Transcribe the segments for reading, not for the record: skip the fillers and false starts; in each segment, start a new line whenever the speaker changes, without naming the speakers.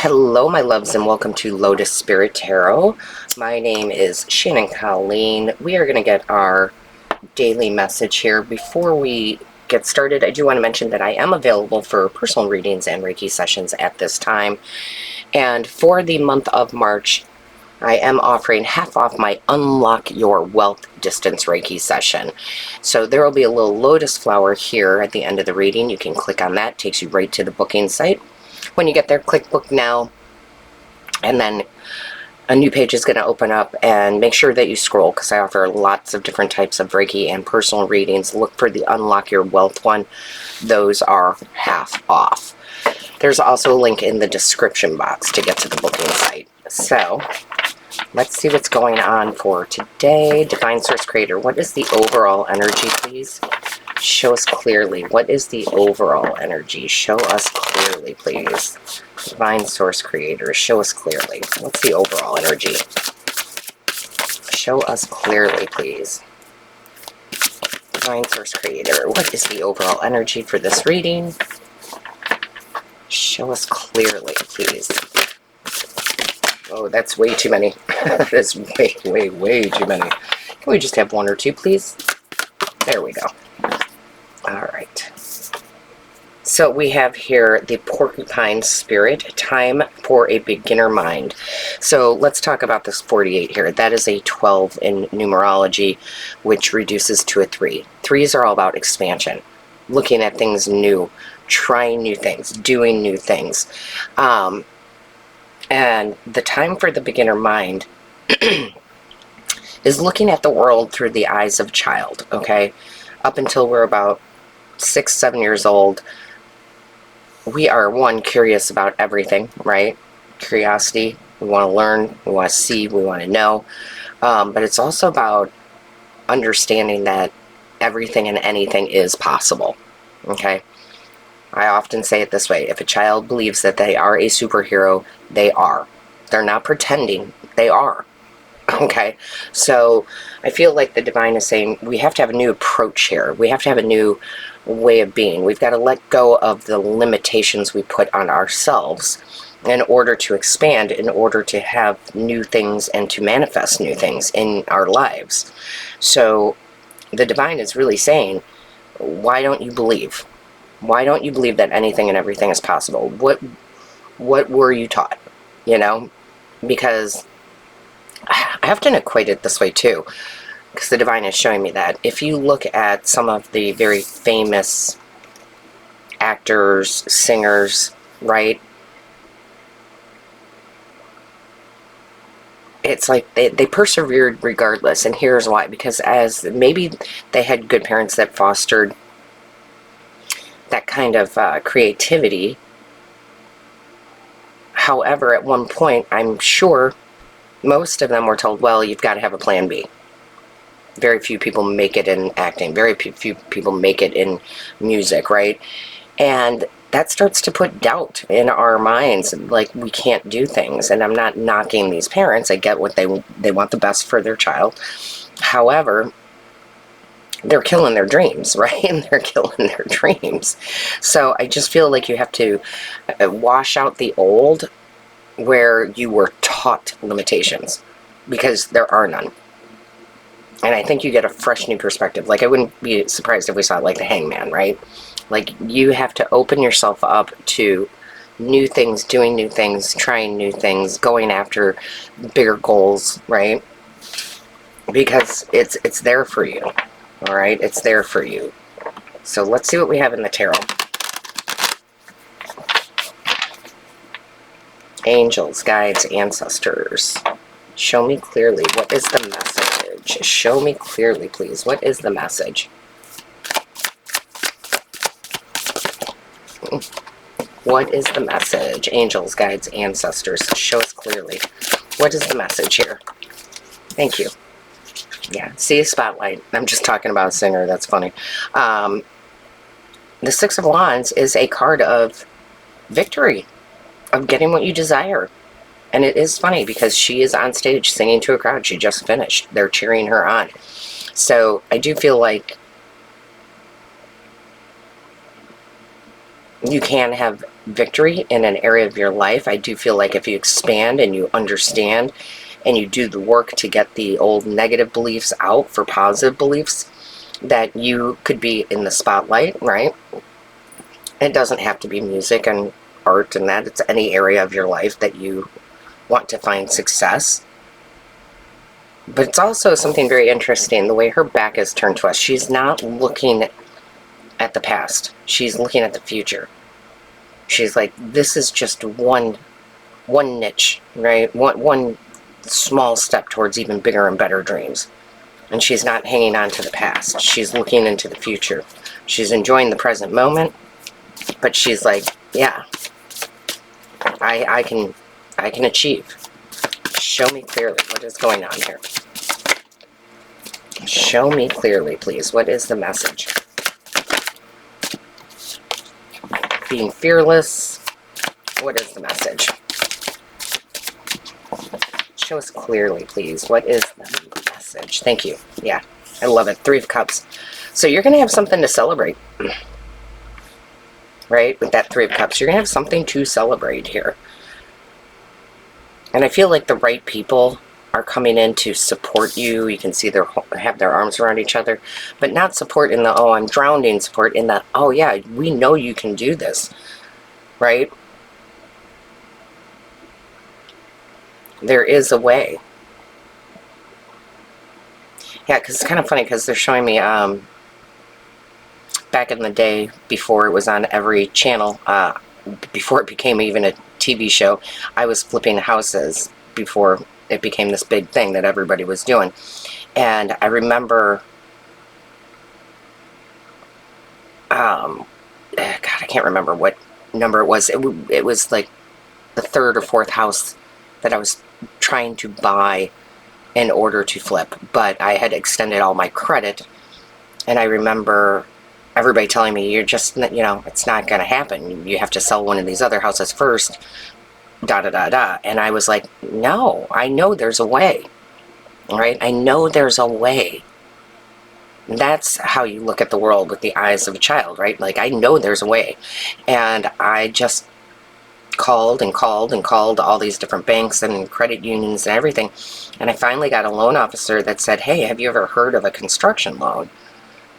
Hello, my loves, and welcome to Lotus Spirit Tarot. My name is Shannon Colleen. We are going to get our daily message here. Before we get started, I do want to mention that I am available for personal readings and Reiki sessions at this time. And for the month of March, I am offering half off my Unlock Your Wealth Distance Reiki session. So there will be a little lotus flower here at the end of the reading. You can click on that. It takes you right to the booking site. When you get there, click book now, and then a new page is going to open up, and make sure that you scroll because I offer lots of different types of Reiki and personal readings. Look for the Unlock Your Wealth one. Those are half off. There's also a link in the description box to get to the booking site. So let's see what's going on for today. Divine Source Creator, what is the overall energy, please? Show us clearly. What is the overall energy? Show us clearly, please. Divine Source Creator, show us clearly. What's the overall energy? Show us clearly, please. Divine Source Creator, what is the overall energy for this reading? Show us clearly, please. Oh, that's way too many. That is way too many. Can we just have one or two, please? There we go. All right. So we have here the Porcupine Spirit, time for a beginner mind. So let's talk about this 48 here. That is a 12 in numerology, which reduces to a 3. 3s are all about expansion, looking at things new, trying new things, doing new things. And the time for the beginner mind is looking at the world through the eyes of a child, okay? Up until we're about 6-7 years old, we are, one, curious about everything, right? Curiosity, we want to learn, we want to see, we want to know. But it's also about understanding that everything and anything is possible, okay? I often say it this way: if a child believes that they are a superhero, they are. They're not pretending, they are. Okay, so I feel like the divine is saying we have to have a new approach here. We have to have a new way of being. We've got to let go of the limitations we put on ourselves in order to expand, in order to have new things and to manifest new things in our lives. So the divine is really saying, why don't you believe? Why don't you believe that anything and everything is possible? What were you taught? You know, because I often equate it this way too, because the divine is showing me that if you look at some of the very famous actors, singers, right? It's like they persevered regardless, and here's why. Because as maybe they had good parents that fostered that kind of creativity. However, at one point, I'm sure most of them were told, well, you've got to have a plan B. Very few people make it in acting. Very few people make it in music, right? And that starts to put doubt in our minds, like we can't do things. And I'm not knocking these parents. I get what they want the best for their child. However, they're killing their dreams, right? And they're killing their dreams. So I just feel like you have to wash out the old where you were taught limitations, because there are none. And I think you get a fresh new perspective. Like, I wouldn't be surprised if we saw like the Hangman, right? Like, you have to open yourself up to new things, doing new things, trying new things, going after bigger goals, right? Because it's there for you. All right, it's there for you. So let's see what we have in the tarot. Angels, guides, ancestors. Show me clearly. What is the message? Show me clearly, please. What is the message? What is the message? Angels, guides, ancestors. Show us clearly. What is the message here? Thank you. Yeah, see a spotlight. I'm just talking about a singer. That's funny. The Six of Wands is a card of victory, of getting what you desire. And it is funny because she is on stage singing to a crowd. She just finished. They're cheering her on. So I do feel like you can have victory in an area of your life. I do feel like if you expand and you understand and you do the work to get the old negative beliefs out for positive beliefs, that you could be in the spotlight, right? It doesn't have to be music and art and that. It's any area of your life that you want to find success. But it's also something very interesting, the way her back is turned to us. She's not looking at the past. She's looking at the future. She's like, this is just one niche, right? One small step towards even bigger and better dreams. And she's not hanging on to the past. She's looking into the future. She's enjoying the present moment, but she's like, yeah, I can achieve. Show me clearly what is going on here. Show me clearly, please. What is the message? Being fearless. What is the message? Show us clearly, please. What is the message? Thank you. Yeah, I love it. 3 of Cups. So you're going to have something to celebrate. Right? With that 3 of Cups. You're going to have something to celebrate here. And I feel like the right people are coming in to support you. You can see they have their arms around each other. But not support in the, oh, I'm drowning. Support in the, oh, yeah, we know you can do this. Right? There is a way. Yeah, because it's kind of funny because they're showing me back in the day before it was on every channel, before it became even a TV show, I was flipping houses before it became this big thing that everybody was doing. And I remember, God, I can't remember what number it was. It was like the 3rd or 4th house that I was trying to buy in order to flip, but I had extended all my credit, and I remember everybody telling me, you're just, you know, it's not going to happen. You have to sell one of these other houses first, da da da da. And I was like, no, I know there's a way, right? I know there's a way. That's how you look at the world, with the eyes of a child, right? Like, I know there's a way. And I just called and called and called all these different banks and credit unions and everything. And I finally got a loan officer that said, hey, have you ever heard of a construction loan?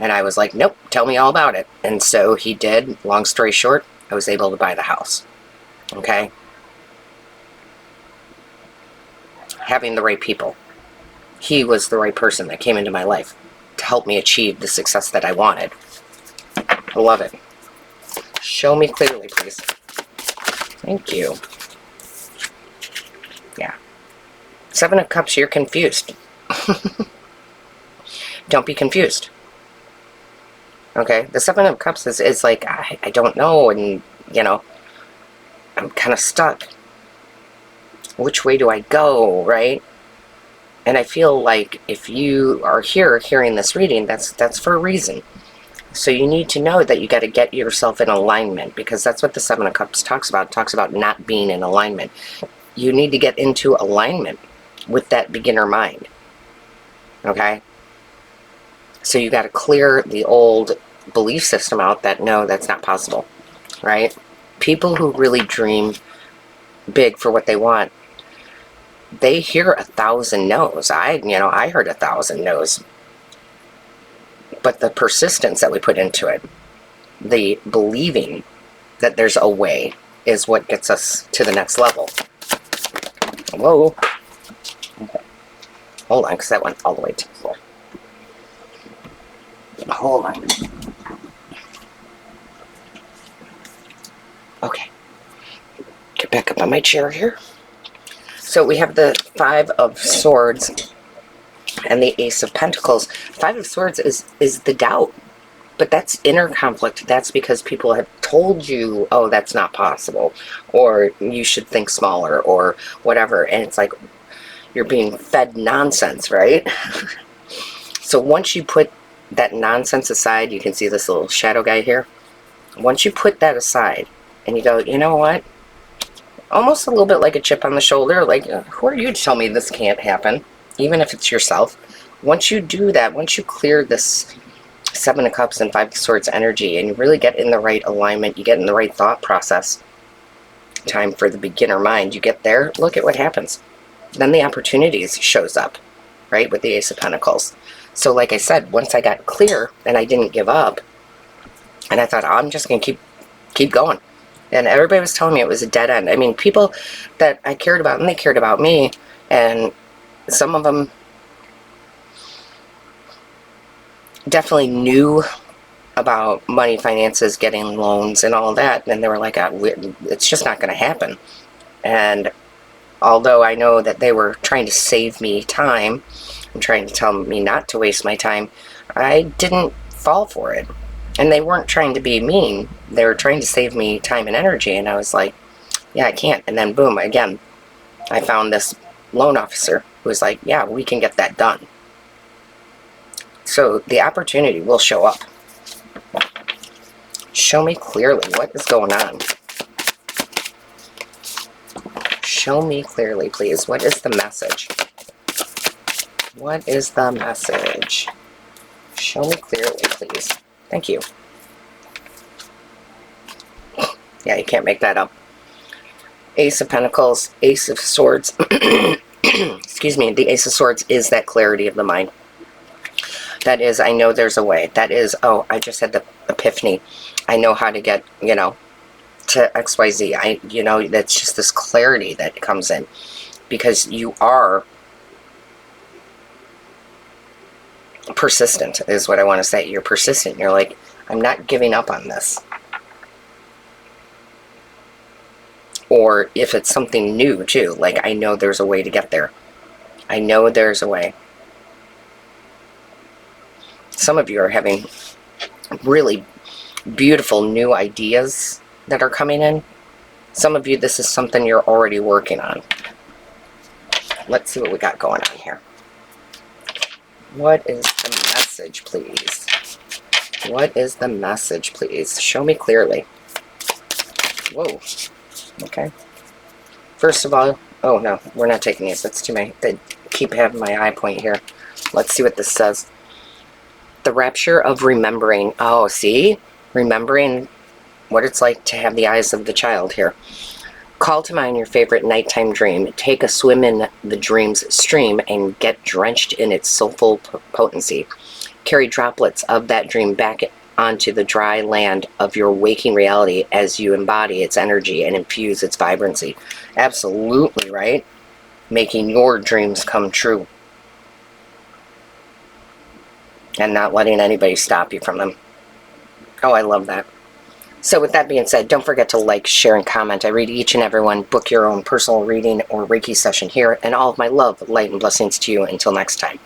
And I was like, nope, tell me all about it. And so he did. Long story short, I was able to buy the house. Okay? Having the right people. He was the right person that came into my life to help me achieve the success that I wanted. I love it. Show me clearly, please. Thank you. Yeah. 7 of Cups, you're confused. Don't be confused. Okay? The 7 of Cups is like, I don't know, and, you know, I'm kind of stuck. Which way do I go, right? And I feel like if you are here hearing this reading, that's for a reason. So you need to know that you got to get yourself in alignment, because that's what the 7 of Cups talks about. It talks about not being in alignment. You need to get into alignment with that beginner mind. Okay? So you got to clear the old belief system out that, no, that's not possible. Right? People who really dream big for what they want, they hear 1,000 no's. I heard 1,000 no's. But the persistence that we put into it, the believing that there's a way, is what gets us to the next level. Whoa. Okay. Hold on, because that went all the way to the floor. Hold on. Okay. Get back up on my chair here. So we have the 5 of Swords and the Ace of Pentacles. 5 of Swords is the doubt. But that's inner conflict. That's because people have told you, oh, that's not possible. Or you should think smaller, or whatever. And it's like you're being fed nonsense, right? So once you put that nonsense aside, you can see this little shadow guy here. Once you put that aside and you go, you know what? Almost a little bit like a chip on the shoulder. Like, who are you to tell me this can't happen? Even if it's yourself. Once you do that, once you clear this 7 of Cups and 5 of Swords energy, and you really get in the right alignment, you get in the right thought process, time for the beginner mind. You get there, look at what happens. Then the opportunities shows up, right, with the Ace of Pentacles. So like I said, once I got clear and I didn't give up, and I thought, I'm just going to keep going. And everybody was telling me it was a dead end. I mean, people that I cared about, and they cared about me, and some of them definitely knew about money, finances, getting loans, and all that. And they were like, it's just not going to happen. And although I know that they were trying to save me time and trying to tell me not to waste my time, I didn't fall for it. And they weren't trying to be mean. They were trying to save me time and energy. And I was like, yeah, I can't. And then boom, again, I found this loan officer who was like, yeah, we can get that done. So the opportunity will show up. Show me clearly what is going on. Show me clearly, please. What is the message? What is the message? Show me clearly, please. Thank you. Yeah, you can't make that up. Ace of Pentacles, Ace of Swords. Excuse me. The Ace of Swords is that clarity of the mind. That is, I know there's a way. That is, oh, I just had the epiphany. I know how to get, to XYZ. That's just this clarity that comes in. Because you are persistent, is what I want to say. You're persistent. You're like, I'm not giving up on this. Or if it's something new, too. Like, I know there's a way to get there. I know there's a way. Some of you are having really beautiful new ideas that are coming in. Some of you, this is something you're already working on. Let's see what we got going on here. What is the message, please? What is the message, please? Show me clearly. Whoa. Okay. First of all, oh no, we're not taking these. That's too many. They keep having my eye point here. Let's see what this says. The rapture of remembering. Oh, see? Remembering what it's like to have the eyes of the child here. Call to mind your favorite nighttime dream. Take a swim in the dream's stream and get drenched in its soulful potency. Carry droplets of that dream back onto the dry land of your waking reality as you embody its energy and infuse its vibrancy. Absolutely, right? Making your dreams come true. And not letting anybody stop you from them. Oh, I love that. So with that being said, don't forget to like, share, and comment. I read each and every one. Book your own personal reading or Reiki session here. And all of my love, light, and blessings to you. Until next time.